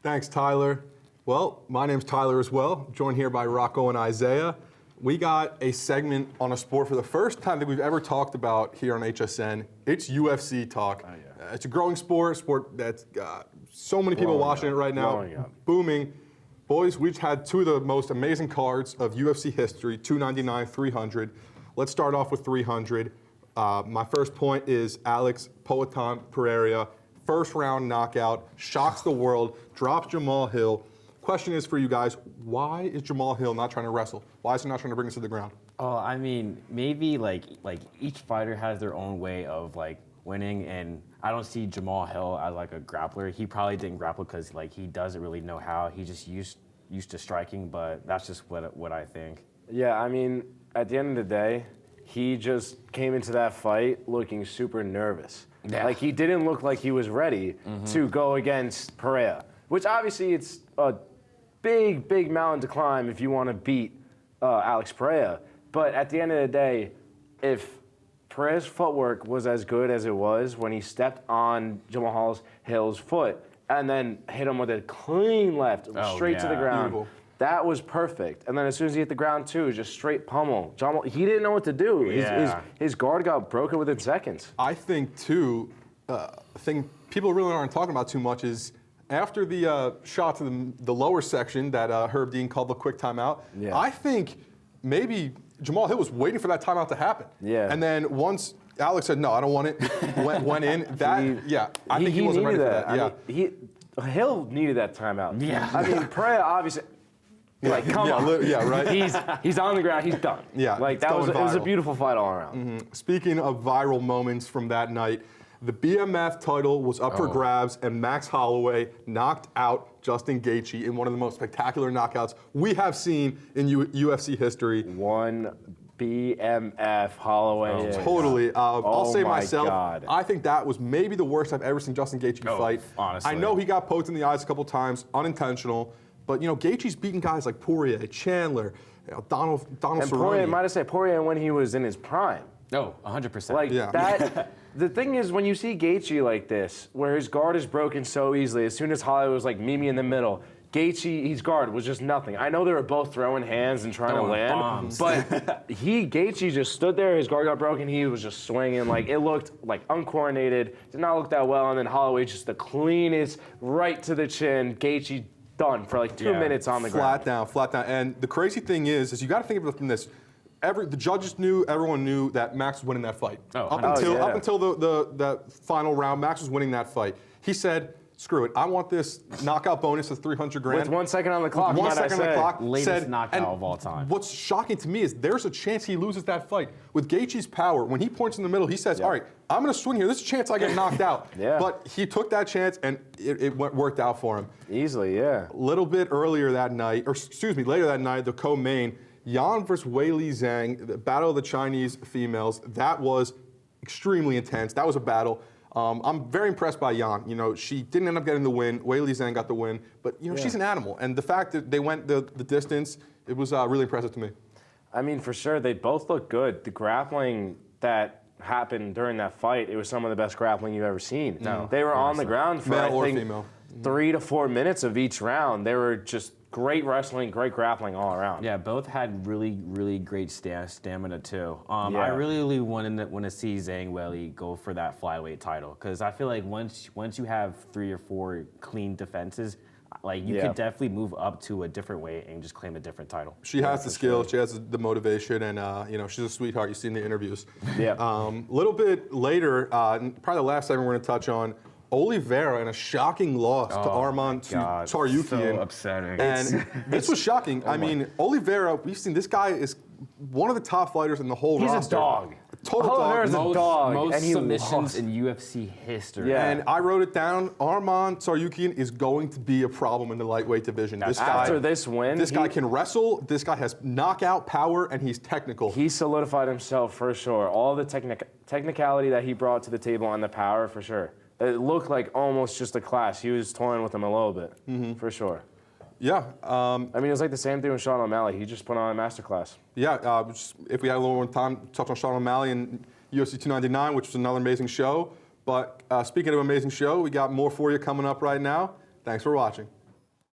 Thanks, Tyler. Well, my name's Tyler as well, joined here by Rocco and Isaiah. We got a segment on a sport for the first time that we've ever talked about here on HSN. It's UFC talk. It's a growing sport that's got so many people watching it right now, booming. Boys, we've had two of the most amazing cards of UFC history, 299, 300. Let's start off with 300. My first point is Alex Poatan Pereira, first round knockout, shocks the world, drops Jamal Hill. Question is for you guys, why is Jamal Hill not trying to wrestle? Why is he not trying to bring us to the ground? Oh, I mean, maybe like each fighter has their own way of winning, and I don't see Jamal Hill as a grappler. He probably didn't grapple because he doesn't really know how. He just used to striking, but that's just what I think. Yeah, I mean, at the end of the day, he just came into that fight looking super nervous. Yeah. He didn't look like he was ready to go against Pereira, which obviously it's a big mountain to climb if you want to beat Alex Pereira. But at the end of the day, if Pereira's footwork was as good as it was when he stepped on Jamal Hill's foot and then hit him with a clean left straight to the ground, beautiful. That was perfect. And then as soon as he hit the ground too, just straight pummel. He didn't know what to do. His guard got broken within seconds. I think too, thing people really aren't talking about too much is after the shot to the lower section that Herb Dean called the quick timeout, I think maybe Jamal Hill was waiting for that timeout to happen. Yeah. And then once Alex said, no, I don't want it, went in, I think he wasn't ready for that. Hill needed that timeout. Yeah. I mean, Pereira obviously, come on. Yeah, right. He's on the ground, he's done. Yeah, it was a beautiful fight all around. Speaking of viral moments from that night, the BMF title was up for grabs, and Max Holloway knocked out Justin Gaethje in one of the most spectacular knockouts we have seen in UFC history. One BMF Holloway. Totally. I'll say myself, God. I think that was maybe the worst I've ever seen Justin Gaethje fight. Honestly. I know he got poked in the eyes a couple times, unintentional, but Gaethje's beaten guys like Poirier, Chandler, Donald And Cerrone. Poirier, might I say, Poirier when he was in his prime. Oh, 100%. That. The thing is, when you see Gaethje like this, where his guard is broken so easily, as soon as Holloway was meet me in the middle, Gaethje, his guard was just nothing. I know they were both throwing hands and trying to land, bombs. but Gaethje just stood there, his guard got broken, he was just swinging. It looked uncoordinated, did not look that well, and then Holloway just the cleanest, right to the chin. Gaethje done for 2 minutes on the ground. Flat down. And the crazy thing is you got to think of it from this. The judges knew, everyone knew that Max was winning that fight. Up until the final round, Max was winning that fight. He said, screw it, I want this knockout bonus of $300 grand. With 1 second on the clock, on the clock. Latest knockout of all time. What's shocking to me is there's a chance he loses that fight. With Gaethje's power, when he points in the middle, he says, all right, I'm going to swing here. There's a chance I get knocked out. But he took that chance, and it worked out for him. Easily, yeah. A little bit earlier that night, later that night, the co-main, Yan versus Weili Zhang, the battle of the Chinese females, that was extremely intense. That was a battle. I'm very impressed by Yan. She didn't end up getting the win. Weili Zhang got the win, but she's an animal, and the fact that they went the distance, it was really impressive to me. I mean, for sure, they both look good. The grappling that happened during that fight, it was some of the best grappling you've ever seen. No, they were on the ground for male or I think female. 3 to 4 minutes of each round. They were just great wrestling, great grappling all around. Yeah, both had really great stamina too. I really want to see Zhang Weili go for that flyweight title because I feel like once you have 3 or 4 clean defenses, you could definitely move up to a different weight and just claim a different title. She has the skill, she has the motivation, and she's a sweetheart. You see in the interviews. Yeah. A little bit later, probably the last segment we're going to touch on. Oliveira in a shocking loss to Arman Tsarukyan. So upsetting. And this was shocking. I mean, Oliveira, we've seen this guy is one of the top fighters in the whole roster. He's a dog. Total dog. Oliveira's a dog. Most and he submissions lost. in UFC history. Yeah. And I wrote it down. Arman Tsarukyan is going to be a problem in the lightweight division. After this win, this guy can wrestle. This guy has knockout power, and he's technical. He solidified himself for sure. All the technicality that he brought to the table and the power for sure. It looked like almost just a clash. He was toying with him a little bit, for sure. Yeah. I mean, it was like the same thing with Sean O'Malley. He just put on a masterclass. Yeah. If we had a little more time, touch on Sean O'Malley and UFC 299, which was another amazing show. But speaking of amazing show, we got more for you coming up right now. Thanks for watching.